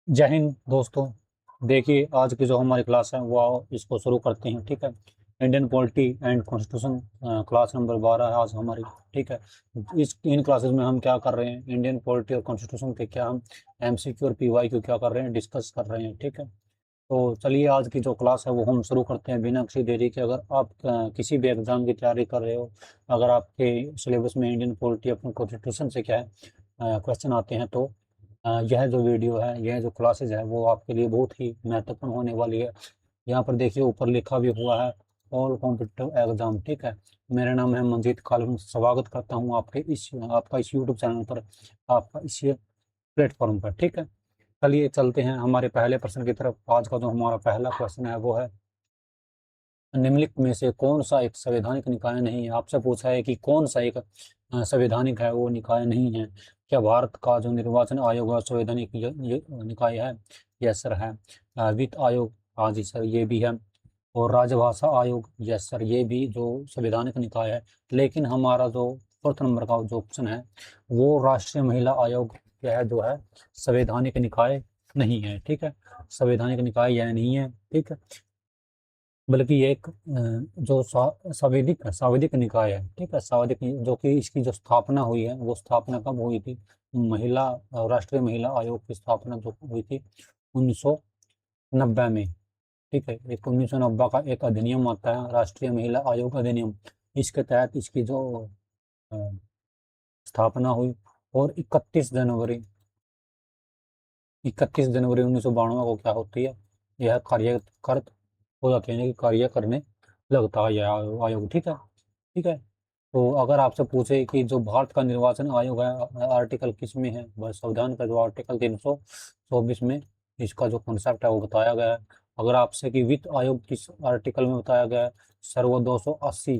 जय हिंद दोस्तों। देखिए, आज की जो हमारी क्लास है वो इसको शुरू करते हैं। ठीक है। Indian polity and constitution class number 12 है आज हमारी। ठीक है। इन क्लासेस में हम क्या कर रहे हैं, इंडियन पॉलिटी और कॉन्स्टिट्यूशन के क्या हम एमसीक्यू और पीवाईक्यू क्या कर रहे हैं, डिस्कस कर रहे हैं। ठीक है। तो चलिए, आज की जो क्लास है वो हम शुरू करते हैं बिना किसी देरी के। अगर आप किसी भी एग्जाम की तैयारी कर रहे हो, अगर आपके सिलेबस में इंडियन पॉलिटी और कॉन्स्टिट्यूशन से क्या है क्वेश्चन आते हैं, तो यह जो वीडियो है, यह जो क्लासेज है वो आपके लिए बहुत ही महत्वपूर्ण होने वाली है। यहाँ पर देखिए, ऊपर लिखा भी हुआ है ऑल कॉम्पिटिटिव एग्जाम। ठीक है। मेरा नाम है मंजीत खालिद। स्वागत करता हूँ आपका इस यूट्यूब चैनल पर, आपका इस प्लेटफॉर्म पर। ठीक है। चलिए चलते हैं हमारे पहले प्रश्न की तरफ। आज का जो हमारा पहला क्वेश्चन है वो है, निम्नलिखित में से कौन सा एक संवैधानिक निकाय नहीं है। आपसे पूछा है कि कौन सा एक संवैधानिक है, वो निकाय नहीं है। क्या भारत का जो निर्वाचन आयोग है संवैधानिक ये निकाय है? यस सर है। वित्त आयोग, हाँ जी सर, ये भी है। और राजभाषा आयोग, यस सर, ये भी जो संवैधानिक निकाय है। लेकिन हमारा जो फोर्थ नंबर का जो ऑप्शन है वो राष्ट्रीय महिला आयोग यह जो है संवैधानिक निकाय नहीं है। ठीक है। संवैधानिक निकाय यह नहीं है। ठीक है। बल्कि ये एक जो सांविधिक निकाय है। ठीक है। सांविधिक, जो कि इसकी जो स्थापना हुई है वो स्थापना कब हुई थी? महिला राष्ट्रीय महिला आयोग की स्थापना जो हुई थी 1990 में। ठीक है। एक 1990 का एक अधिनियम आता है, राष्ट्रीय महिला आयोग अधिनियम। इसके तहत इसकी जो अ, स्थापना हुई। और 31 जनवरी 1992 को क्या होती है, यह कार्य हो जाते हैं, कि कार्य करने लगता है यह आयोग। ठीक है। ठीक है। तो अगर आपसे पूछे कि जो भारत का निर्वाचन आयोग है आर्टिकल किस में है, बस संविधान का जो आर्टिकल 324 में इसका जो कॉन्सेप्ट है वो बताया गया है। अगर आपसे कि वित्त आयोग किस आर्टिकल में बताया गया है, सर वो 280,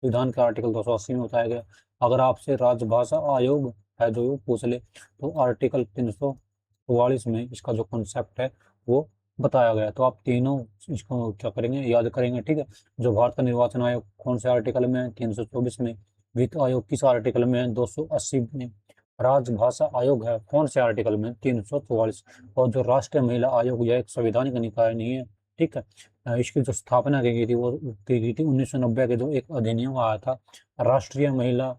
संविधान के आर्टिकल 280 में बताया गया। अगर आपसे राजभाषा आयोग है जो पूछ ले, तो आर्टिकल 344 में इसका जो कॉन्सेप्ट है वो बताया गया। तो आप तीनों इसको क्या करेंगे, याद करेंगे। ठीक है। जो भारत का निर्वाचन आयोग कौन से आर्टिकल में है, 324 में। वित्त आयोग किस आर्टिकल में है, 280 में। राजभाषा आयोग है कौन से आर्टिकल में, 344। और जो राष्ट्रीय महिला आयोग, यह एक संवैधानिक निकाय नहीं है। ठीक है। इसकी जो स्थापना की गई थी वो की गई थी 1990 के जो एक अधिनियम आया था, राष्ट्रीय महिला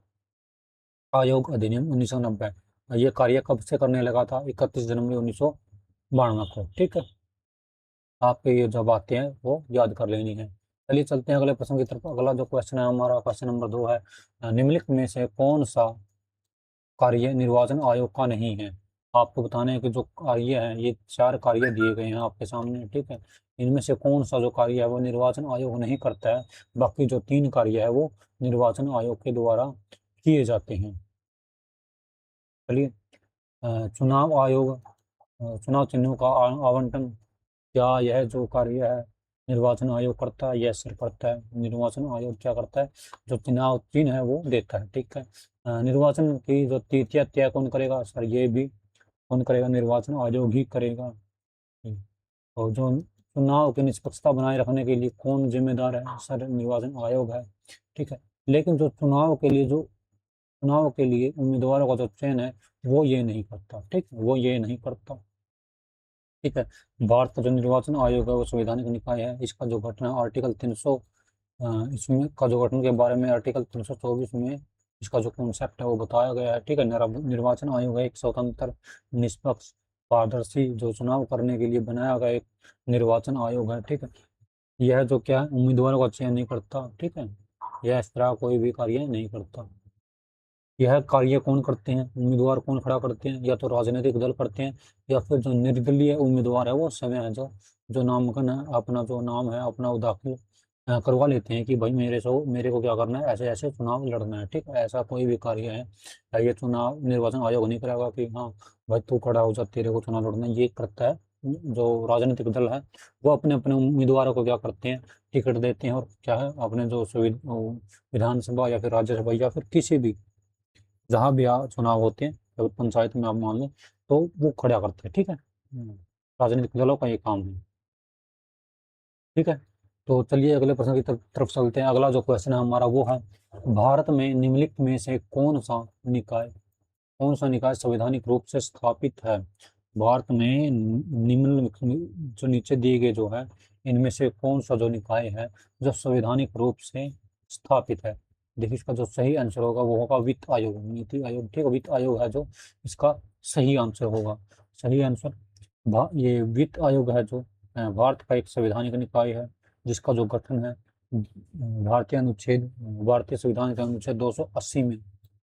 आयोग अधिनियम 1990। ये कार्य कब से करने लगा था, 31 जनवरी 1992 को। ठीक है। आपके ये जो बातें हैं वो याद कर लेनी है। चलिए चलते हैं अगले प्रश्न की तरफ। अगला जो क्वेश्चन है हमारा, क्वेश्चन नंबर 2 है, निम्नलिखित में से कौन सा कार्य निर्वाचन आयोग का नहीं है? आपको बताना है कि जो कार्य है, ये 4 कार्य दिए गए हैं आपके सामने। ठीक है। इनमें से कौन सा जो कार्य है वो निर्वाचन आयोग नहीं करता है, बाकी जो 3 कार्य है वो निर्वाचन आयोग के द्वारा किए जाते हैं। चलिए, चुनाव आयोग, चुनाव चिन्हों का आवंटन, क्या यह जो कार्य है निर्वाचन आयोग करता है? यस सर करता है। निर्वाचन आयोग क्या करता है, जो चुनाव चिन्ह है वो देता है। ठीक है। निर्वाचन की जो तिथियां तय कौन करेगा? सर ये भी कौन करेगा, निर्वाचन आयोग ही करेगा। और जो चुनाव की निष्पक्षता बनाए रखने के लिए कौन जिम्मेदार है? सर निर्वाचन आयोग है। ठीक है। लेकिन जो चुनाव के लिए उम्मीदवारों का जो चयन है वो ये नहीं करता। ठीक है, वो ये नहीं करता। ठीक है। भारत का जो निर्वाचन आयोग है वो संवैधानिक निकाय है। इसका जो गठन है आर्टिकल 300, इसमें का जो गठन के बारे में आर्टिकल 324 में इसका जो कॉन्सेप्ट है वो बताया गया है। ठीक है। निर्वाचन आयोग है एक स्वतंत्र, निष्पक्ष, पारदर्शी जो चुनाव करने के लिए बनाया गया एक निर्वाचन आयोग है। ठीक है। यह जो क्या है, उम्मीदवारों का चयन नहीं करता। ठीक है। यह इस तरह कोई भी कार्य नहीं करता। यह कार्य कौन करते हैं, उम्मीदवार कौन खड़ा करते हैं? या तो राजनीतिक दल करते हैं, या फिर जो निर्दलीय उम्मीदवार है वो समय है जो नामांकन है, अपना जो नाम है अपना वो दाखिल करवा लेते हैं कि भाई मेरे को क्या करना है, ऐसे ऐसे चुनाव लड़ना है। ठीक है। ऐसा कोई भी कार्य है ये चुनाव निर्वाचन आयोग नहीं करेगा कि हाँ भाई तू खड़ा हो जा, तेरे को चुनाव लड़ना है। ये करता है जो राजनीतिक दल है, वो अपने अपने उम्मीदवारों को क्या करते हैं, टिकट देते हैं। और क्या है, अपने जो विधानसभा या फिर राज्यसभा या फिर किसी भी जहाँ भी चुनाव होते हैं, या पंचायत में आप मान लो, तो वो खड़ा करते हैं। ठीक है। राजनीतिक दलों का ये काम है। ठीक है। तो चलिए अगले प्रश्न की तरफ चलते हैं। अगला जो क्वेश्चन है हमारा वो है, भारत में निम्नलिखित में से कौन सा निकाय संवैधानिक रूप से स्थापित है? भारत में निम्न जो नीचे दिए गए जो है, इनमें से कौन सा जो निकाय है जो संवैधानिक रूप से स्थापित है? देखिए, इसका जो सही आंसर होगा वो होगा वित्त आयोग, नीति आयोग। ठीक है, वित्त आयोग है जो इसका सही आंसर होगा। सही आंसर ये वित्त आयोग है जो भारत का एक संवैधानिक निकाय है, जिसका जो गठन है भारतीय संविधान के अनुच्छेद 280 में।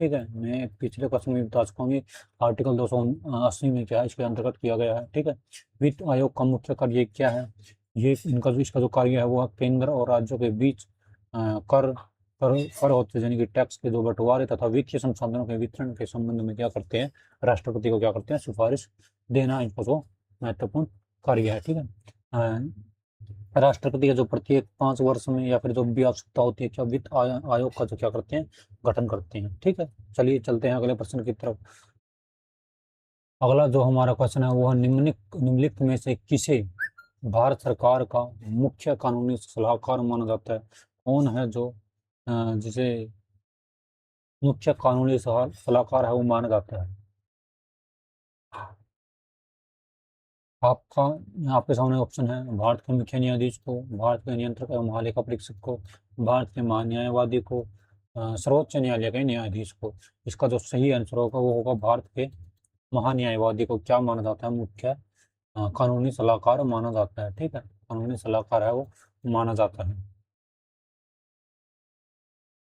ठीक है, मैं पिछले क्वेश्चन में बता चुका हूँ कि आर्टिकल 280 में क्या है, इसके अंतर्गत किया गया है। ठीक है, वित्त आयोग का मुख्य कार्य क्या है? ये इसका जो कार्य है वो है केंद्र और राज्यों के बीच कर कर कर होते हैं, यानी कि टैक्स के जो बंटवारे तथा वित्तीय संसाधनों के वितरण के संबंध में क्या करते हैं, राष्ट्रपति को क्या करते हैं, सिफारिश देना इनका जो महत्वपूर्ण कार्य है। ठीक है, राष्ट्रपति का जो प्रत्येक 5 वर्ष में या फिर जो भी आवश्यकता होती है, क्या वित्त आयोग का जो क्या करते हैं, गठन करते हैं। ठीक है, चलिए चलते हैं अगले प्रश्न की तरफ। अगला जो हमारा क्वेश्चन है वो है निम्नलिखित में से किसे भारत सरकार का मुख्य कानूनी सलाहकार माना जाता है? कौन है जो जिसे मुख्य कानूनी सलाहकार है वो माना जाता है? आपका आपके सामने ऑप्शन है, भारत के मुख्य न्यायाधीश को, भारत के नियंत्रक एवं महालेखा परीक्षक को, भारत के महान्यायवादी को, सर्वोच्च न्यायालय के न्यायाधीश को। इसका जो सही आंसर होगा वो होगा भारत के महान्यायवादी को क्या माना जाता है, मुख्य कानूनी सलाहकार माना जाता है। ठीक है, कानूनी सलाहकार है वो माना जाता है।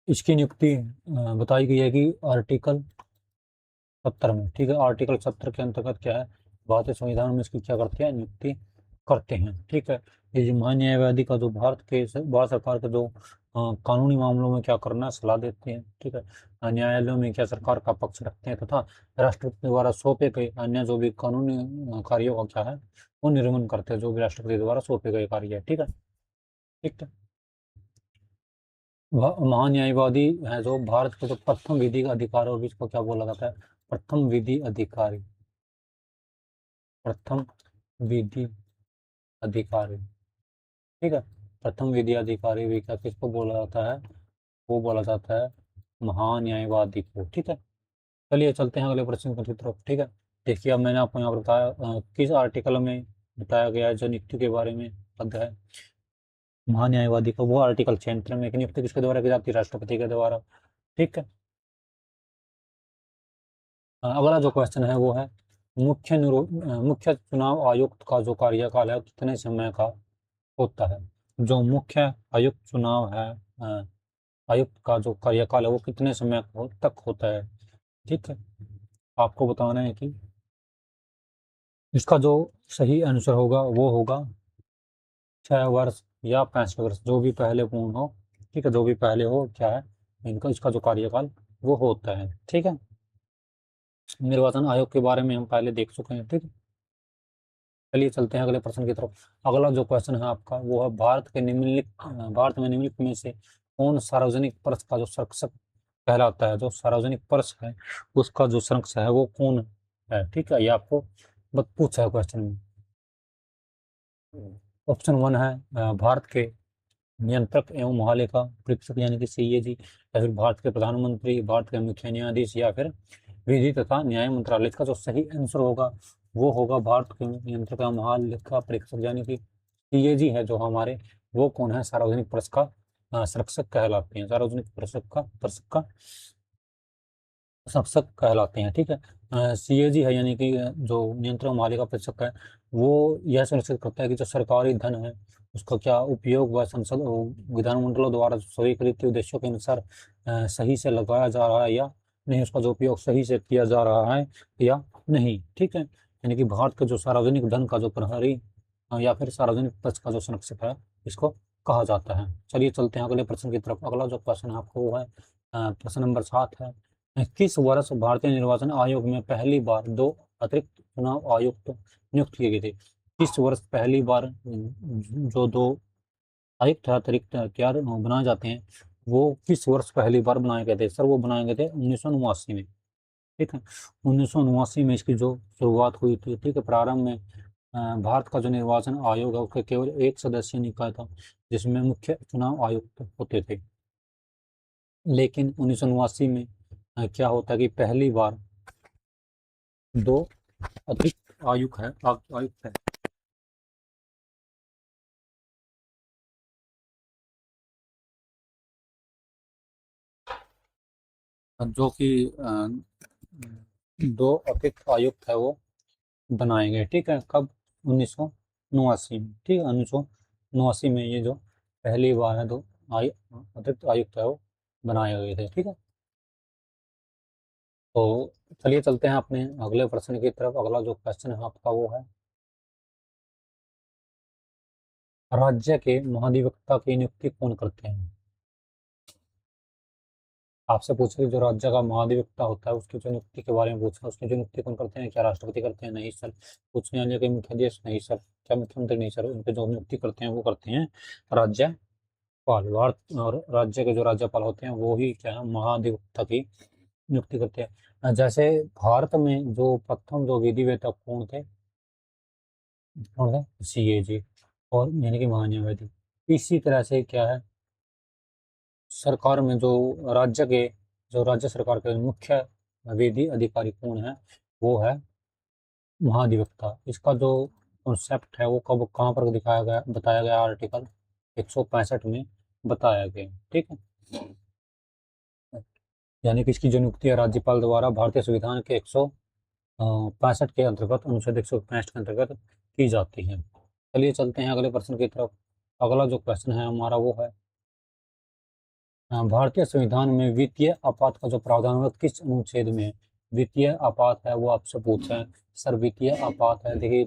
इसकी नियुक्ति बताई गई है कि आर्टिकल 70 में। ठीक है, आर्टिकल 70 के अंतर्गत क्या है, भारतीय संविधान में इसकी क्या करते हैं, नियुक्ति करते हैं। ठीक है, ये जो महान्यायवादी का जो भारत सरकार के जो कानूनी मामलों में क्या करना है, सलाह देते हैं। ठीक है, न्यायालयों में क्या सरकार का पक्ष रखते हैं तथा राष्ट्रपति द्वारा सौंपे गए अन्य जो भी कानूनी कार्यों का क्या है वो निर्वहन करते हैं, जो भी राष्ट्रपति द्वारा सौंपे गए कार्य है। ठीक है, ठीक है। महान्यायवादी है जो भारत के जो प्रथम विधि अधिकारी, और इसको क्या बोला जाता है, प्रथम विधि अधिकारी, प्रथम विधि अधिकारी। ठीक है, प्रथम विधि अधिकारी भी क्या किसको बोला जाता है, वो बोला जाता है महान्यायवादी को। ठीक है, चलिए चलते हैं अगले प्रश्न की तरफ। ठीक है, देखिए अब मैंने आपको यहाँ पर बताया किस आर्टिकल में बताया गया है जो नियुक्ति के बारे में पद है महान्यायवादी को, वो आर्टिकल 76 में। नियुक्ति किसके द्वारा की जाती है, राष्ट्रपति के द्वारा। ठीक है, अगला जो क्वेश्चन है वो है मुख्य चुनाव आयुक्त का जो कार्यकाल है कितने समय का होता है? जो मुख्य आयुक्त चुनाव है आयुक्त का जो कार्यकाल है वो कितने समय तक होता है? ठीक है, आपको बताना है कि इसका जो सही आंसर होगा वो होगा 6 वर्ष या 65 वर्ष, जो भी पहले पूर्ण हो। ठीक है, जो भी पहले हो क्या है, इनका इसका जो कार्यकाल वो होता है। ठीक है, निर्वाचन आयोग के बारे में हम पहले देख चुके हैं। ठीक है, चलिए चलते हैं अगले प्रश्न की तरफ। अगला जो क्वेश्चन है आपका वो है भारत में निम्नलिखित में से कौन सार्वजनिक पर्स का जो संरक्षक कहलाता है? जो सार्वजनिक पर्स है उसका जो संरक्षक है वो कौन है? ठीक है, ये आपको पूछा है क्वेश्चन में। ऑप्शन 1 है भारत के नियंत्रक एवं महालेखा परीक्षक यानी कि सीएजी, या फिर भारत के प्रधानमंत्री, भारत के मुख्य न्यायाधीश, या फिर विधि तथा न्याय मंत्रालय। इसका जो सही आंसर होगा वो होगा भारत के नियंत्रक एवं महालेखा परीक्षक यानी कि सीएजी है जो हमारे, वो कौन है, सार्वजनिक प्रेस का संरक्षक कहलाते हैं, सार्वजनिक प्रेस का संरक्षक कहलाते हैं। ठीक है, सीएजी है यानी कि जो नियंत्रण मालिका परीक्षक है वो यह सुनिश्चित करता है कि जो सरकारी धन है उसका क्या उपयोग व संसद और विधानमंडलों द्वारा स्वीकृत उद्देश्यों के अनुसार सही से लगाया जा रहा है या नहीं, उसका जो उपयोग सही से किया जा रहा है या नहीं। ठीक है, यानी कि भारत के जो सार्वजनिक धन का जो प्रहरी या फिर सार्वजनिक पक्ष का जो संरक्षक है इसको कहा जाता है। चलिए चलते हैं अगले प्रश्न की तरफ। अगला जो प्रश्न है आपको वो है प्रश्न नंबर 7 है, किस वर्ष भारतीय निर्वाचन आयोग में पहली बार 2 अतिरिक्त चुनाव आयुक्त नियुक्त किए गए थे? किस वर्ष पहली बार जो 2 आयुक्त अतिरिक्त क्या बनाए जाते हैं, वो किस वर्ष पहली बार बनाए गए थे? सर वो बनाए गए थे 1989 में। ठीक है, 1989 में इसकी जो शुरुआत हुई थी। ठीक है, प्रारंभ में भारत का जो निर्वाचन आयोग है उसका केवल एक सदस्यीय निकाय था जिसमें मुख्य चुनाव आयुक्त होते थे। लेकिन 1989 में क्या होता है कि पहली बार 2 अतिरिक्त आयुक्त है, आयुक्त है, जो कि दो अतिरिक्त आयुक्त है वो बनाए गए, ठीक है, कब? 1989 में, ठीक है, 1989 में ये जो पहली बार है दो अतिरिक्त आयुक्त है वो बनाए गए थे, ठीक है। तो चलिए चलते हैं अपने अगले प्रश्न की तरफ। अगला जो क्वेश्चन है आपका वो है, राज्य के महाधिवक्ता की नियुक्ति कौन करते हैं? आपसे पूछे कि जो राज्य का महाधिवक्ता होता है उसकी जो नियुक्ति के बारे में पूछा, उसकी जो नियुक्ति कौन करते हैं? क्या राष्ट्रपति करते हैं? नहीं सर। पूछने वाले के मुख्याधीश? नहीं सर। क्या मुख्यमंत्री? नहीं सर। उनके जो नियुक्ति करते हैं वो करते हैं राज्यपाल। भारत और राज्य के जो राज्यपाल होते हैं वो ही क्या है, महाधिवक्ता की नियुक्ति करते हैं। जैसे भारत में जो प्रथम जो विधिवेत्ता कौन थे? कौन थे? सीए जी, और यानी कि महान्यायवादी। इसी तरह से क्या है, सरकार में जो राज्य के जो राज्य सरकार के मुख्य विधि अधिकारी कौन है? वो है महाधिवक्ता। इसका जो कॉन्सेप्ट है वो कब कहाँ पर दिखाया गया, बताया गया? आर्टिकल 165 में बताया गया, ठीक है। यानी कि इसकी जो नियुक्ति है राज्यपाल द्वारा भारतीय संविधान के 165 के अंतर्गत, अनुच्छेद 165 के अंतर्गत की जाती है। चलिए चलते हैं अगले प्रश्न की तरफ। अगला जो क्वेश्चन है हमारा वो है, भारतीय संविधान में वित्तीय आपात का जो प्रावधान है किस अनुच्छेद में है? वित्तीय आपात है वो आपसे पूछा है। सर वित्तीय आपात है, देखिए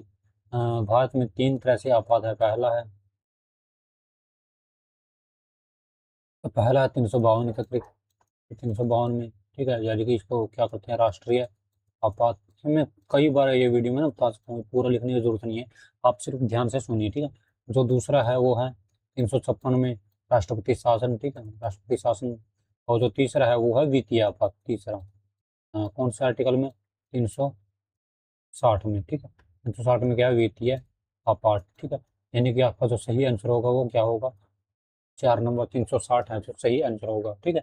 भारत में तीन तरह से आपात है। पहला है 352 एकत्रित, 352 में, ठीक है, यानी कि इसको क्या करते हैं, राष्ट्रीय आपात। मैं कई बार ये वीडियो में ना बता चुका हूँ, पूरा लिखने की जरूरत नहीं है, आप सिर्फ ध्यान से सुनिए, ठीक है। जो दूसरा है वो है 356 में, राष्ट्रपति शासन, ठीक है, राष्ट्रपति शासन। और जो तीसरा है वो है वित्तीय आपात, तीसरा। कौन से आर्टिकल में? 360 में, ठीक है। 360 में क्या है? वित्तीय आपात, ठीक है। यानी कि आपका जो सही आंसर होगा वो क्या होगा? 4 नंबर 360 है जो सही आंसर होगा, ठीक है।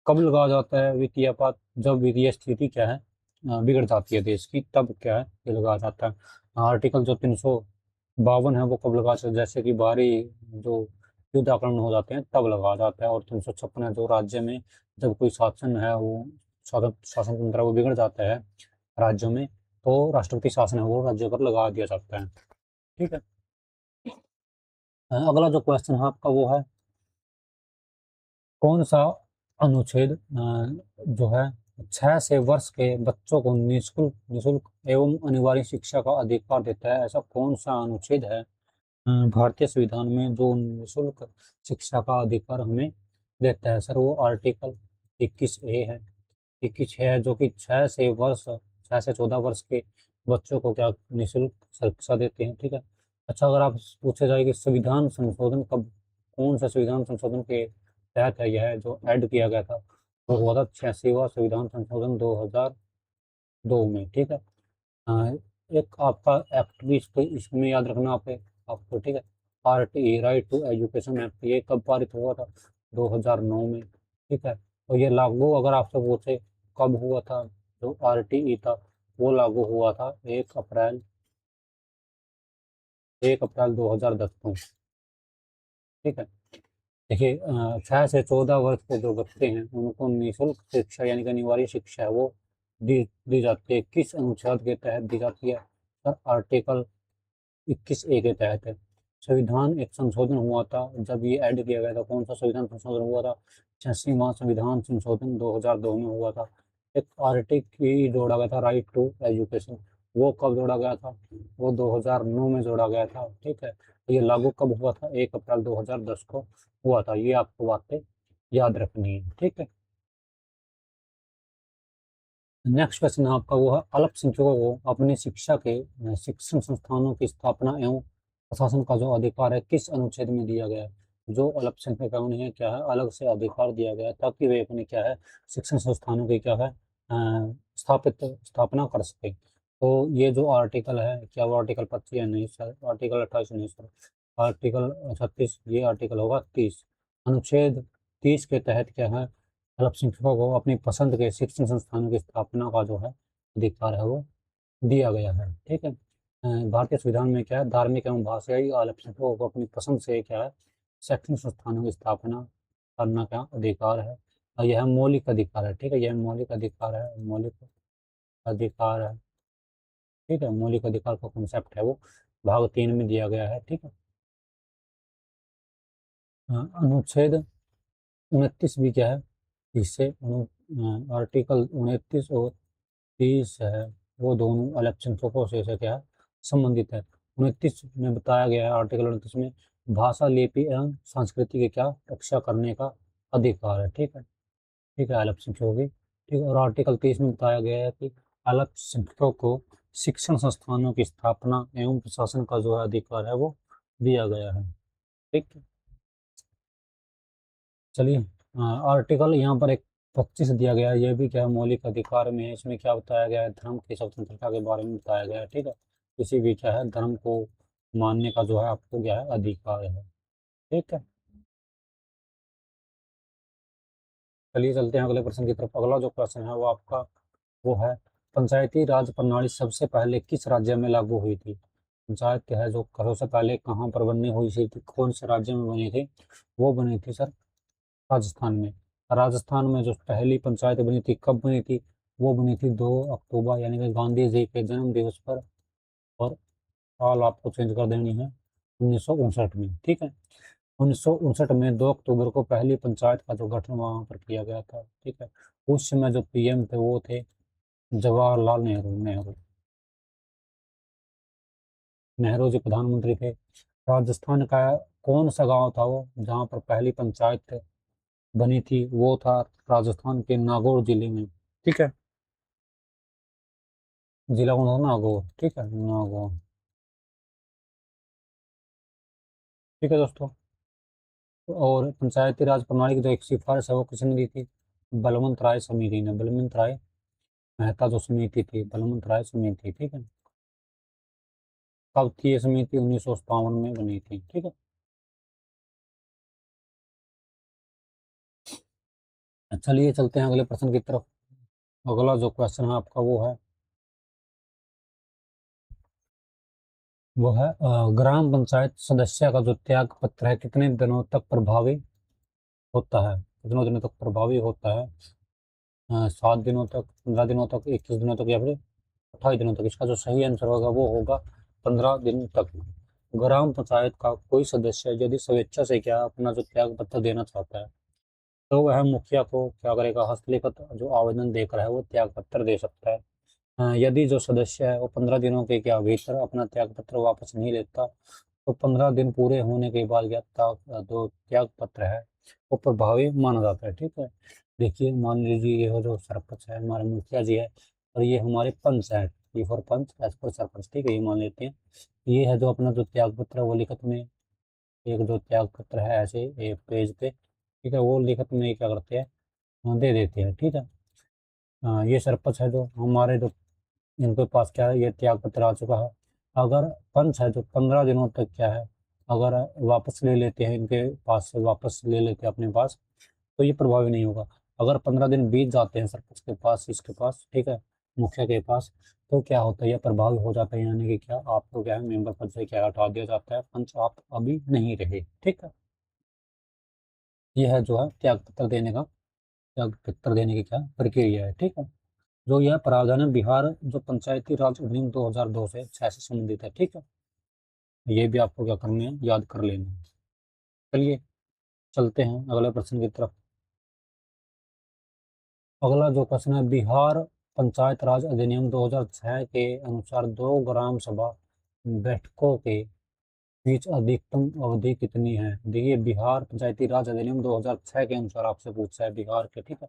कब लगाया जाता है वित्तीय आपात? जब वित्तीय स्थिति क्या है, बिगड़ जाती है देश की, तब क्या है, ये लगाया जाता है। आर्टिकल जो 352 है वो कब लगाया जाता है? जैसे कि बाहरी जो युद्ध आक्रमण हो जाते हैं तब लगाया जाता है। और 356 है जो राज्य में जब कोई शासन है वो शासन शासन तंत्र है वो बिगड़ जाता है राज्यों में, तो राष्ट्रपति शासन है वो राज्य पर लगा दिया जाता है, ठीक है। अगला जो क्वेश्चन है आपका वो है, कौन सा अनुच्छेद जो है 6 से वर्ष के बच्चों को निःशुल्क निःशुल्क एवं अनिवार्य शिक्षा का अधिकार देता है? ऐसा कौन सा अनुच्छेद है भारतीय संविधान में जो निःशुल्क शिक्षा का अधिकार हमें देता है? सर वो आर्टिकल 21A है। 21 है जो कि 6 से 14 वर्ष के बच्चों को क्या निःशुल्क शिक्षा देते हैं, ठीक है। अच्छा, अगर आप पूछे जाए कि संविधान संशोधन कब, कौन सा संविधान संशोधन के तहत है यह जो ऐड किया गया था, तो हुआ था 86वां संविधान संशोधन 2002 में, ठीक है। हाँ, एक आपका एक्ट भी इसमें याद रखना आपको, ठीक है। RTE, right to education act, ये कब पारित हुआ था? 2009 में, ठीक है। तो ये लागू, अगर आपसे पूछे कब हुआ था, जो RTE था वो लागू हुआ था 1 अप्रैल 2010 को, ठीक है। देखिए 6 से 14 वर्ष के जो बच्चे हैं उनको निःशुल्क शिक्षा यानी कि अनिवार्य शिक्षा है वो दी जाती है। किस अनुच्छेद के तहत दी जाती है? सर आर्टिकल 21A के तहत है। संविधान एक संशोधन हुआ था जब ये ऐड किया गया था, कौन सा संविधान संशोधन हुआ था? 86वां संविधान संशोधन 2002 में हुआ था। एक आर्टिकल जोड़ा गया था, राइट टू एजुकेशन, वो कब जोड़ा गया था? वो 2009 में जोड़ा गया था, ठीक है। तो ये लागू कब हुआ था? 1 अप्रैल 2010 को हुआ था। ये आपको बातें याद रखनी है, ठीक है। नेक्स्ट क्वेश्चन आपका वो है, अल्पसंख्यकों को अपनी शिक्षा के शिक्षण संस्थानों की स्थापना एवं प्रशासन का जो अधिकार है किस अनुच्छेद में दिया गया है? जो अल्पसंख्यक है उन्हें क्या है, अलग से अधिकार दिया गया है ताकि वे अपने क्या है, शिक्षण संस्थानों की क्या है, स्थापना कर सके। तो ये जो आर्टिकल है, क्या वो आर्टिकल 25 है? नहीं सर। आर्टिकल 28 नहीं सर। आर्टिकल 36, ये आर्टिकल होगा 30। अनुच्छेद 30 के तहत क्या है, अल्पसंख्यकों को अपनी पसंद के शिक्षण संस्थानों की स्थापना का जो है अधिकार है वो दिया गया है। ठीक है। भारतीय संविधान में क्या है, धार्मिक एवं भाषाई अल्पसंख्यकों को अपनी पसंद से क्या है, शैक्षणिक संस्थानों की स्थापना करना का अधिकार है। और यह मौलिक अधिकार है। ठीक है, यह मौलिक अधिकार है, मौलिक अधिकार है। ठीक है, मौलिक अधिकार का कॉन्सेप्ट है वो भाग 3 में दिया गया है। ठीक है। अनुच्छेद 29 भी क्या है, इससे आर्टिकल 29 और 30 है, वो दोनों अल्पसंख्यकों से क्या है, संबंधित है। 29 में बताया गया है, आर्टिकल 29 में भाषा, लिपि एवं संस्कृति की क्या रक्षा करने का अधिकार है। ठीक है। ठीक है, अल्पसंख्यकों की। ठीक है, और आर्टिकल 30 में बताया गया है कि अल्पसंख्यकों को शिक्षण संस्थानों की स्थापना एवं प्रशासन का जो है अधिकार है वो दिया गया है। ठीक है। चलिए, आर्टिकल यहाँ पर एक 25 दिया गया है, ये भी क्या है, मौलिक अधिकार में है। इसमें क्या बताया गया है, धर्म की स्वतंत्रता के बारे में बताया गया है। ठीक है, किसी भी क्या है, धर्म को मानने का जो है आपको क्या है, अधिकार है। ठीक है। चलिए चलते हैं अगले प्रश्न की तरफ। अगला जो प्रश्न है वो आपका वो है, पंचायती राज प्रणाली सबसे पहले किस राज्य में लागू हुई थी। पंचायत है जो सबसे पहले कहाँ पर बननी हुई थी, कौन से राज्य में बनी थी, वो बनी थी सर राजस्थान में। राजस्थान में जो पहली पंचायत बनी थी, कब बनी थी, वो बनी थी 2 अक्टूबर, यानी कि गांधी जी के जन्म दिवस पर। और साल आपको चेंज कर देनी है, 1959 में। ठीक है, 1959 में 2 अक्टूबर को पहली पंचायत का जो गठन वहां पर किया गया था। ठीक है, उस समय जो पीएम थे वो थे जवाहरलाल नेहरू। नेहरू नेहरू जी प्रधानमंत्री थे। राजस्थान का कौन सा गांव था वो जहाँ पर पहली पंचायत बनी थी, वो था राजस्थान के नागौर जिले में। ठीक है, जिला कौन सा, नागौर। ठीक है, नागौर। ठीक है दोस्तों, और पंचायती राज प्रणाली की जो एक सिफारिश है वो किसने दी थी, बलवंत राय समिति ने, बलवंत राय मेहता जो समिति थी, बलवंत राय समिति। ठीक है, कब थी ये समिति, 1957 में बनी थी। ठीक है। चलिए चलते हैं अगले प्रश्न की तरफ। अगला जो क्वेश्चन है आपका वो है ग्राम पंचायत सदस्य का जो त्याग पत्र है कितने दिनों तक प्रभावी होता है, कितने दिनों तक प्रभावी होता है। 7 दिनों तक, 15 दिनों तक, 21 दिनों तक, या फिर 28 दिनों तक। इसका जो सही आंसर होगा वो होगा 15 दिन तक। ग्राम पंचायत का कोई सदस्य यदि स्वेच्छा से क्या अपना जो त्याग पत्र देना चाहता है, तो वह मुखिया को क्या करेगा, हस्तलिखित जो आवेदन देकर है वो त्याग पत्र दे सकता है। यदि जो सदस्य है वो 15 दिनों के क्या भीतर अपना त्याग पत्र वापस नहीं लेता, तो 15 दिन पूरे होने के बाद क्या जो त्याग पत्र है वो प्रभावी माना जाता है। ठीक है, देखिए मान लीजिए ये जो सरपंच है, हमारे मुखिया जी है, और ये हमारे पंच है, ये for punch, as per sarpanch. ठीक है, ये मान लेते हैं। ये है जो अपना जो त्याग पत्र है वो लिखित में, एक जो त्याग पत्र है ऐसे एक पेज पे, ठीक है, वो लिखित में क्या करते हैं, दे देते हैं। ठीक है, ये सरपंच है जो हमारे जो, इनके पास क्या है, ये त्याग पत्र आ चुका है। अगर पंच है जो 15 दिनों तक क्या है, अगर वापस ले लेते हैं, इनके पास से वापस ले लेते हैं अपने पास, तो ये प्रभावी नहीं होगा। अगर 15 दिन बीत जाते हैं सरपंच के पास, इसके पास, ठीक है, मुखिया के पास, तो क्या होता है, ये प्रभावी हो जाता है, यानी कि क्या आपको क्या है, मेंबर पद से क्या हटा दिया जाता है, पंच आप अभी नहीं रहे। ठीक है, यह है जो है त्याग पत्र देने का, त्याग पत्र देने की क्या प्रक्रिया है। ठीक है, जो यह प्रावधान है बिहार जो पंचायती राज अधिनियम 2002 से 6 से संबंधित है। ठीक है, ये भी आपको क्या करना है, याद कर लेना है। चलिए चलते हैं अगले प्रश्न की तरफ। अगला जो प्रश्न है, बिहार पंचायत राज अधिनियम 2006 के अनुसार 2 ग्राम सभा बैठकों के बीच अधिकतम अवधि कितनी है। देखिए, बिहार पंचायती राज अधिनियम 2006 के अनुसार आपसे पूछा है बिहार के। ठीक है,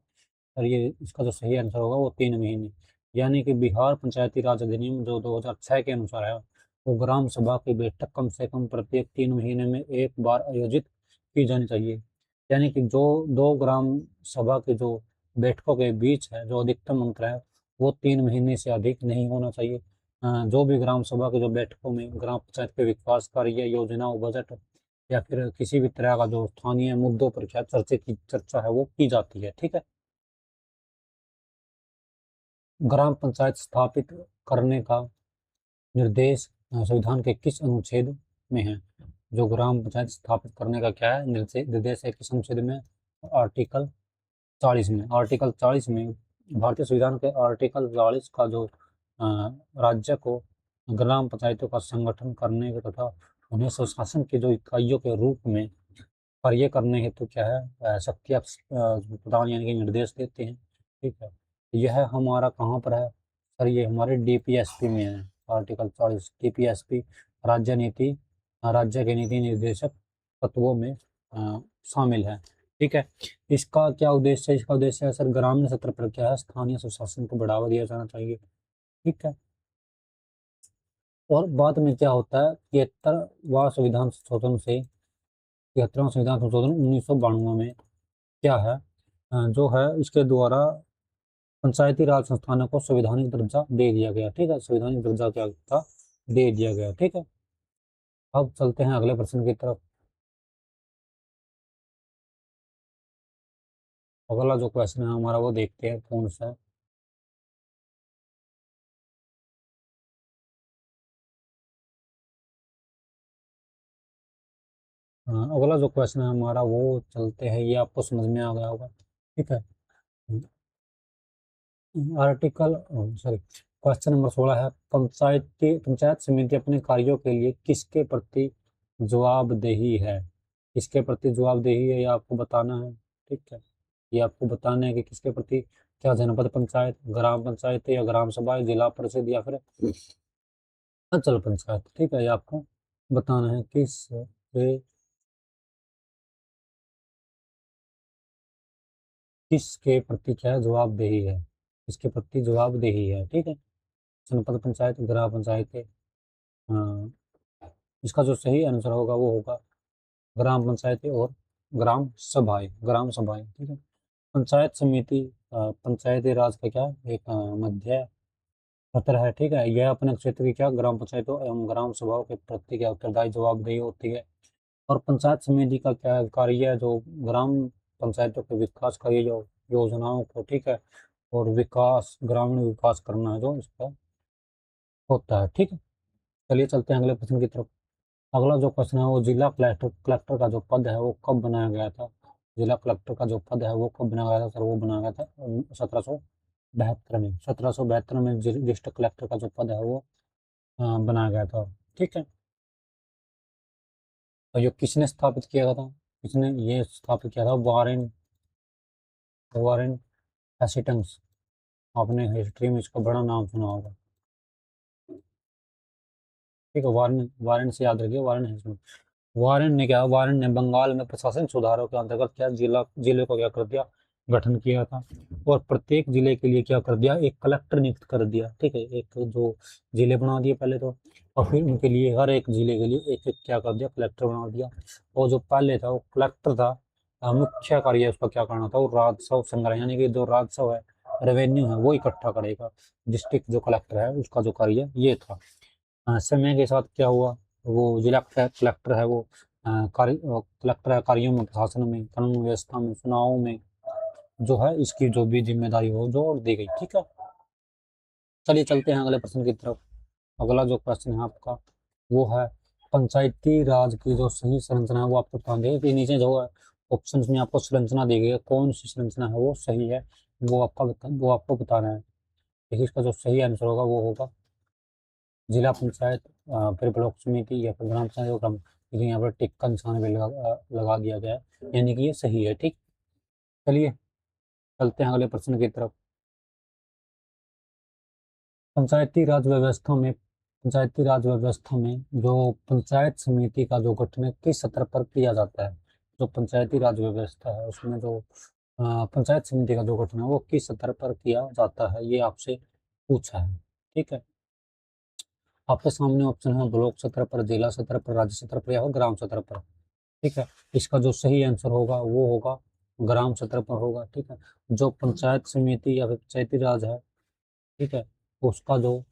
और ये इसका जो सही आंसर होगा वो 3 महीने, यानी कि बिहार पंचायती राज अधिनियम जो 2006 के अनुसार है, वो ग्राम सभा की बैठक कम से कम प्रत्येक 3 महीने में एक बार आयोजित की जानी चाहिए। यानी कि जो 2 ग्राम सभा के जो बैठकों के बीच है जो अधिकतम अंतर है, वो 3 महीने से अधिक नहीं होना चाहिए। जो भी ग्राम सभा के जो बैठकों में ग्राम पंचायत के विकास कार्य, योजनाओं, बजट, या फिर किसी भी तरह का जो स्थानीय मुद्दों पर क्या चर्चा है वो की जाती है। ठीक है, ग्राम पंचायत स्थापित करने का निर्देश संविधान के किस अनुच्छेद में है? जो ग्राम पंचायत स्थापित करने का क्या है निर्देश है, किस अनुच्छेद में? आर्टिकल 40 में। आर्टिकल 40 में भारतीय संविधान के आर्टिकल 40 का जो राज्य को ग्राम पंचायतों का संगठन करने के तथा उन्हें स्वशासन की जो इकाइयों के रूप में कार्य करने हेतु क्या है शक्तियाँ प्रदान यानी कि निर्देश देते हैं। ठीक है, यह हमारा कहाँ पर है सर? ये हमारे डीपीएसपी में है। आर्टिकल 40 डीपीएसपी राज्य के नीति निर्देशक तत्वों में शामिल है। ठीक है, इसका क्या उद्देश्य है? इसका उद्देश्य है सर ग्रामीण स्तर पर क्या है, स्थानीय स्वशासन को बढ़ावा दिया जाना चाहिए। ठीक है, और बाद में क्या होता है, 73वां संविधान संशोधन से 73वां संविधान संशोधन 1992 में क्या है जो है इसके द्वारा पंचायती राज संस्थानों को संवैधानिक दर्जा दे दिया गया। ठीक है, संवैधानिक दर्जा क्या था, दे दिया गया। ठीक है, अब चलते हैं अगले प्रश्न की तरफ। अगला जो क्वेश्चन है हमारा वो देखते हैं कौन सा है। अगला जो क्वेश्चन है हमारा वो चलते हैं, ये आपको समझ में आ गया होगा। ठीक है, आर्टिकल सॉरी क्वेश्चन नंबर 16 है, पंचायत समिति अपने कार्यों के लिए किसके प्रति जवाबदेही है? किसके प्रति जवाबदेही है ये आपको बताना है। ठीक है, ये आपको बताना है कि किसके प्रति, क्या जनपद पंचायत, ग्राम पंचायत या ग्राम सभा, जिला परिषद या फिर अंचल पंचायत। ठीक है, ये आपको बताना है किसके प्रति क्या है जवाबदेही है, किसके प्रति जवाबदेही है। ठीक है, जनपद पंचायत, ग्राम पंचायत, हाँ, इसका जो सही आंसर होगा वो होगा ग्राम पंचायतें और ग्राम सभाएं। ठीक है, पंचायत समिति पंचायती राज का क्या एक मध्य सत्र है। ठीक है, यह अपने क्षेत्र की क्या ग्राम पंचायतों एवं ग्राम सभाओं के प्रति क्या उत्तरदायी जवाबदेही होती है। और पंचायत समिति का क्या कार्य है, जो ग्राम पंचायतों के विकास का ये जो योजनाओं को, ठीक है, और विकास ग्रामीण विकास करना है जो इसका होता है। ठीक है, चलिए चलते हैं अगले प्रश्न की तरफ। अगला जो क्वेश्चन है वो जिला कलेक्टर कलेक्टर का जो पद है वो कब बनाया गया था? जिला कलेक्टर का जो पद है वो कब बनाया गया था सर? वो बनाया गया था 1772 में। 1772 में डिस्ट्रिक्ट कलेक्टर का जो पद है वो बनाया गया था। ठीक है, और ये किसने स्थापित किया था? किसने ये स्थापित किया था? Warren Warren Hastings. आपने हिस्ट्री में इसका बड़ा नाम सुना होगा। ठीक है, वारेन वारेन से याद रखिए, वारेन हेस्टिंग्स। वारेन ने बंगाल में प्रशासन सुधारों के अंतर्गत क्या जिले को क्या कर दिया, गठन किया था। और प्रत्येक जिले के लिए क्या कर दिया, एक कलेक्टर नियुक्त कर दिया। ठीक है, एक जो जिले बना दिए पहले तो, और फिर उनके लिए हर एक जिले के लिए एक एक क्या कर दिया, कलेक्टर बना दिया। और जो पहले था वो कलेक्टर था, मुख्य कार्य उसका क्या करना था, वो राजस्व संग्रह यानी कि जो राजस्व है, रेवेन्यू है, वो इकट्ठा करेगा। डिस्ट्रिक्ट जो कलेक्टर है उसका जो कार्य ये था। समय के साथ क्या हुआ, वो जिला कलेक्टर है वो कलेक्टर है कार्यों में, प्रशासन में, कानून व्यवस्था में, चुनावों में जो है इसकी जो भी जिम्मेदारी हो जोड़ दी गई। ठीक है, चलिए चलते हैं अगले प्रश्न की तरफ। अगला जो क्वेश्चन है आपका वो है पंचायती राज की जो सही संरचना है वो आपको बता देंगे कि नीचे जो है ऑप्शन में आपको संरचना दी गई है, कौन सी संरचना है वो सही है, वो आपको बताना है। देखिए इसका जो सही आंसर होगा वो होगा जिला पंचायत, फिर ब्लॉक समिति या फिर ग्राम पंचायत और ग्राम, लेकिन यहाँ पर टिक का निशान भी लगा दिया गया है, यानी कि ये सही है। ठीक, चलिए चलते हैं अगले प्रश्न की तरफ। पंचायती राज व्यवस्था में जो पंचायत समिति का जो गठन है किस स्तर पर किया जाता है? जो पंचायती राज व्यवस्था है उसमें जो पंचायत समिति का जो गठन है वो किस स्तर पर किया जाता है, ये आपसे पूछा है। ठीक है, आपके सामने ऑप्शन है ब्लॉक स्तर पर, जिला स्तर पर, राज्य स्तर पर या फिर ग्राम स्तर पर। ठीक है, इसका जो सही आंसर होगा वो होगा ग्राम स्तर पर होगा। ठीक है, जो पंचायत समिति या फिर पंचायती राज है, ठीक है, उसका जो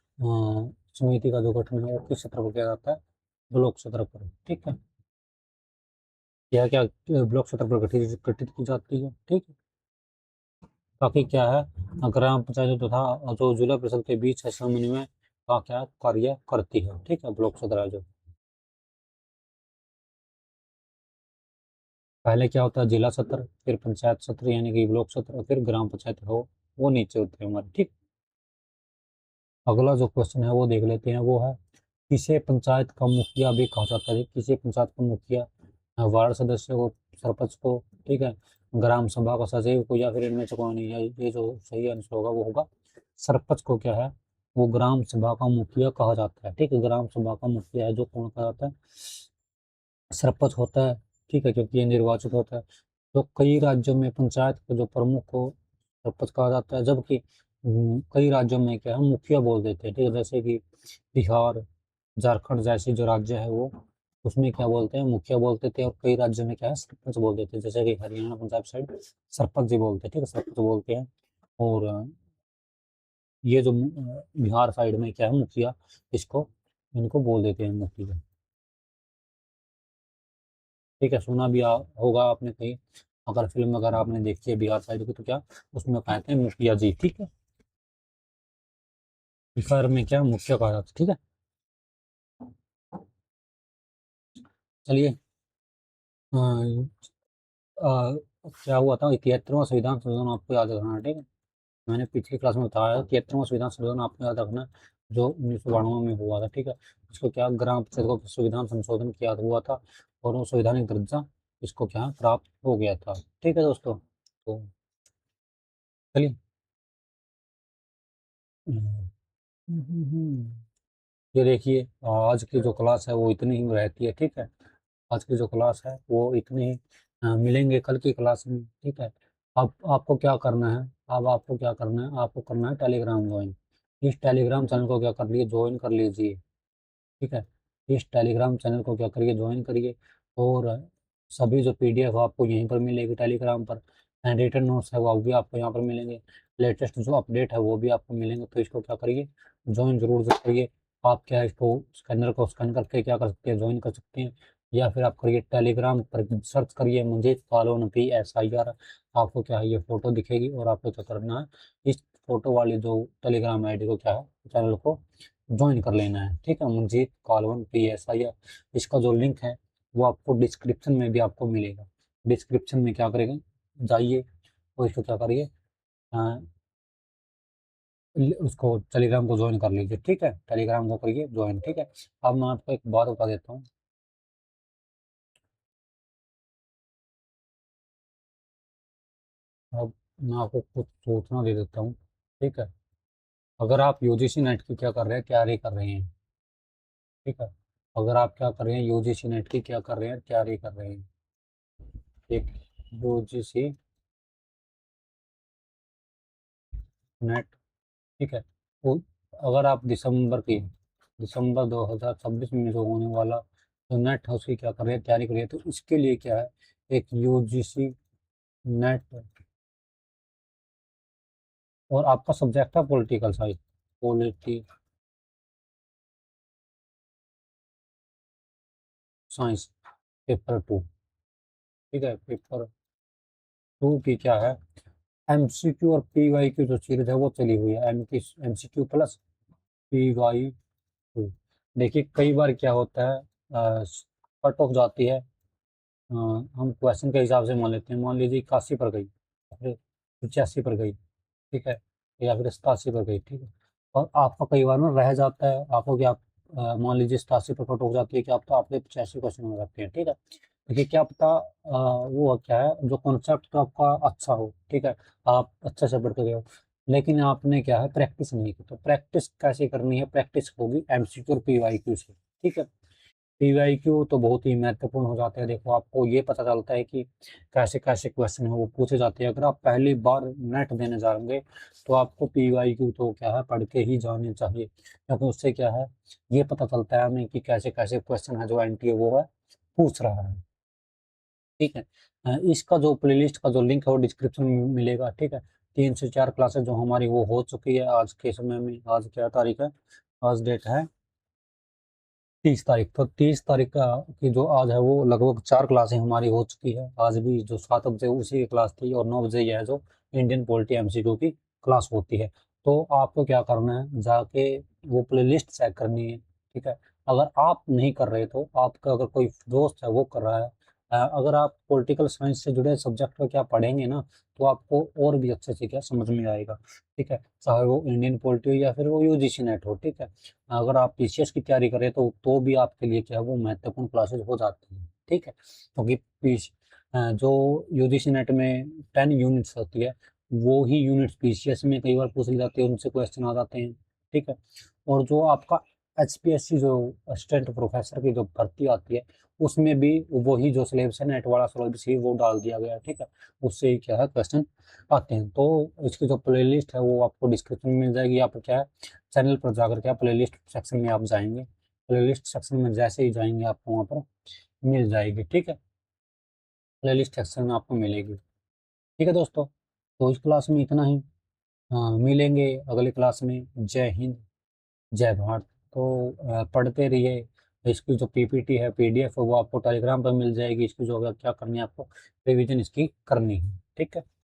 समिति का जो गठन है वो किस स्तर पर किया जाता है? ब्लॉक स्तर पर। ठीक है, क्या क्या ब्लॉक स्तर पर गठित गठित की जाती है। ठीक है, ताकि क्या है, ग्राम पंचायत तथा जो जिला परिषद के बीच है समन्वय का क्या कार्य करती है। ठीक है, ब्लॉक सदर है जो। पहले क्या होता है, जिला सत्र, फिर पंचायत सत्र यानी कि ब्लॉक सत्र, और फिर ग्राम पंचायत हो वो नीचे होते हैं हमारे। ठीक। अगला जो क्वेश्चन है वो देख लेते हैं, वो है किसे पंचायत का मुखिया भी कहा जाता है। किसे पंचायत का मुखिया, वार्ड सदस्य को, सरपंच को, ठीक है, ग्राम सभा का सचिव को, या फिर इनमें से कोई नहीं है। ये जो सही आंसर होगा वो होगा सरपंच को क्या है, वो ग्राम सभा का मुखिया कहा जाता है। ठीक है, ग्राम सभा का मुखिया है जो कौन कहा जाता है, सरपंच होता है। ठीक है, क्योंकि ये निर्वाचित होता है। तो कई राज्यों में पंचायत के जो प्रमुख को सरपंच कहा जाता है, जबकि कई राज्यों में क्या है, मुखिया बोल देते हैं। ठीक है, जैसे कि बिहार, झारखंड जैसे जो राज्य है वो, उसमें क्या बोलते हैं, मुखिया बोलते थे, और कई राज्यों में क्या है, सरपंच बोल देते हैं। जैसे कि हरियाणा पंजाब साइड सरपंच जी बोलते हैं। ठीक है, सरपंच बोलते हैं। और ये जो बिहार साइड में क्या है, मुखिया, इसको इनको बोल देते हैं मुखिया। ठीक है, सुना भी होगा आपने कहीं, अगर फिल्म अगर आपने देखी है बिहार साइड की, तो क्या उसमें कहते हैं मुखिया जी। ठीक है, बिहार में क्या मुखिया कहा जाता है। ठीक है, चलिए। क्या हुआ था, 73वां संविधान संशोधन आपको याद रखना है। ठीक है, मैंने पिछली क्लास में बताया, 73वां संविधान संशोधन आपको याद रखना है, जो 1992 में हुआ था। ठीक है, इसको क्या ग्राम पंचायत को संविधान संशोधन किया हुआ था, और वो संवैधानिक दर्जा इसको क्या प्राप्त हो गया था। ठीक है दोस्तों, तो चलिए। हम्म, ये देखिए, आज की जो क्लास है वो इतनी ही रहती है। ठीक है, आज की जो क्लास है वो इतनी ही। मिलेंगे कल की क्लास में। ठीक है, अब आपको क्या करना है, अब आपको क्या करना है, आपको करना है टेलीग्राम ज्वाइन। इस टेलीग्राम चैनल को क्या कर लिए, ज्वाइन कर लीजिए। ठीक है, इस टेलीग्राम चैनल को क्या करिए, ज्वाइन करिए। और सभी जो पीडीएफ आपको यहीं पर मिलेगी टेलीग्राम पर, एंड रिटर्न नोट्स है वो भी आपको यहाँ पर मिलेंगे। लेटेस्ट जो अपडेट है वो भी आपको मिलेंगे। तो इसको क्या करिए, ज्वाइन जरूर से करिए। आप क्या इसको स्कैनर को स्कैन करके क्या कर सकते हैं, ज्वाइन कर सकते हैं। या फिर आप करिए टेलीग्राम पर सर्च करिए मंजीत कालोन PSIR, आपको क्या है ये फोटो दिखेगी, और आपको क्या करना है, इस फोटो वाली जो टेलीग्राम आईडी को क्या है, चैनल को ज्वाइन कर लेना है। ठीक है, मंजीत कालवन PSIR, इसका जो लिंक है वो आपको डिस्क्रिप्शन में भी आपको मिलेगा। डिस्क्रिप्शन में क्या करेंगे, जाइए और इसको क्या करिए, उसको टेलीग्राम को ज्वाइन कर लीजिए। ठीक है, टेलीग्राम को करिए ज्वाइन। ठीक है, अब मैं आपको एक बात बता देता हूँ। अब मैं आपको कुछ सूचना दे देता हूँ। ठीक है, अगर आप यूजीसी नेट की क्या कर रहे हैं, तैयारी कर रहे हैं। ठीक है, अगर आप क्या कर रहे हैं, यूजीसी नेट की क्या कर रहे हैं, तैयारी कर रहे हैं। एक यूजीसी नेट। ठीक है, वो अगर आप दिसंबर 2026 में जो होने वाला जो नेट है उसकी क्या कर रहे हैं, तैयारी करिए। तो इसके लिए क्या है, एक यूजीसी नेट, और आपका सब्जेक्ट है political science, polity science, paper 2। ठीक है, पेपर 2 की क्या है, MCQ और PY की जो सीरीज है वो चली हुई है, MCQ प्लस PY 2। देखिए कई बार क्या होता है, कट ऑफ जाती है, हम क्वेश्चन के हिसाब से मान लेते हैं, मान लीजिए 81 पर गई, या फिर 85 पर गई। ठीक है, या फिर 87 पर गई। ठीक है, और आपका कई बार ना रह जाता है, आपको क्या, मान लीजिए 87 पर कट हो जाती है, कि आप तो आपके 85 क्वेश्चन हो जाते हैं। ठीक है, देखिए क्या पता, वो क्या है, जो कॉन्सेप्ट तो आपका अच्छा हो। ठीक है, आप अच्छे से पढ़ के गए हो, लेकिन आपने क्या है प्रैक्टिस नहीं की। तो प्रैक्टिस कैसे करनी है, प्रैक्टिस होगी MCQ और PYQ से। ठीक है, PYQ तो बहुत ही महत्वपूर्ण हो जाते हैं। देखो आपको ये पता चलता है कि कैसे कैसे क्वेश्चन है वो पूछे जाते हैं। अगर आप पहली बार नेट देने जा रहे हैं तो आपको PYQ तो क्या है पढ़ के ही जाने चाहिए, क्योंकि उससे क्या है, ये पता चलता है हमें कि कैसे कैसे क्वेश्चन है जो NTA वो है पूछ रहा है। ठीक है, इसका जो प्लेलिस्ट का जो लिंक है वो डिस्क्रिप्शन में मिलेगा। ठीक है, 3 से 4 क्लासेस जो हमारी वो हो चुकी है आज के समय में। आज क्या तारीख है, आज डेट है 30 तारीख। तो 30 तारीख का की जो आज है वो लगभग 4 क्लासें हमारी हो चुकी है। आज भी जो 7 बजे उसी की क्लास थी, और 9 बजे यह है जो इंडियन पॉलिटी एमसीक्यू की क्लास होती है। तो आपको क्या करना है, जाके वो प्लेलिस्ट चेक करनी है, ठीक है। अगर आप नहीं कर रहे तो आपका अगर कोई दोस्त है वो कर रहा है, अगर आप पॉलिटिकल साइंस से जुड़े सब्जेक्ट को क्या पढ़ेंगे ना, तो आपको और भी अच्छे से क्या समझ में आएगा, ठीक है। चाहे वो इंडियन पॉलिटी हो या फिर वो यूजीसी नेट हो, ठीक है। अगर आप पीसीएस की तैयारी करें तो भी आपके लिए क्या है वो महत्वपूर्ण क्लासेस हो जाती हैं, ठीक है। क्योंकि जो यूजीसी नेट में 10 यूनिट्स होती है, वो ही यूनिट्स पीसीएस में कई बार पूछ ली जाती है, उनसे क्वेश्चन आ जाते हैं, ठीक है। और जो आपका एचपीएससी जो असिस्टेंट प्रोफेसर की जो भर्ती आती है, उसमें भी वही जो सिलेबस है, नेट वाला सिलेबस ही वो डाल दिया गया है, ठीक है। उससे ही क्या है क्वेश्चन आते हैं। तो इसकी जो प्लेलिस्ट है वो आपको डिस्क्रिप्शन में मिल जाएगी। आप क्या है चैनल पर जाकर क्या प्लेलिस्ट सेक्शन में आप जाएंगे, प्लेलिस्ट सेक्शन में जैसे ही जाएंगे आपको वहाँ पर मिल जाएगी, ठीक है। प्लेलिस्ट सेक्शन में आपको मिलेगी, ठीक है दोस्तों। तो इस क्लास में इतना ही। हाँ, मिलेंगे अगले क्लास में। जय हिंद, जय भारत। तो पढ़ते रहिए। इसकी जो पीपीटी है, पीडीएफ है, वो आपको टेलीग्राम पर मिल जाएगी। इसकी जो अगर क्या करनी है आपको रिवीजन इसकी करनी है, ठीक है।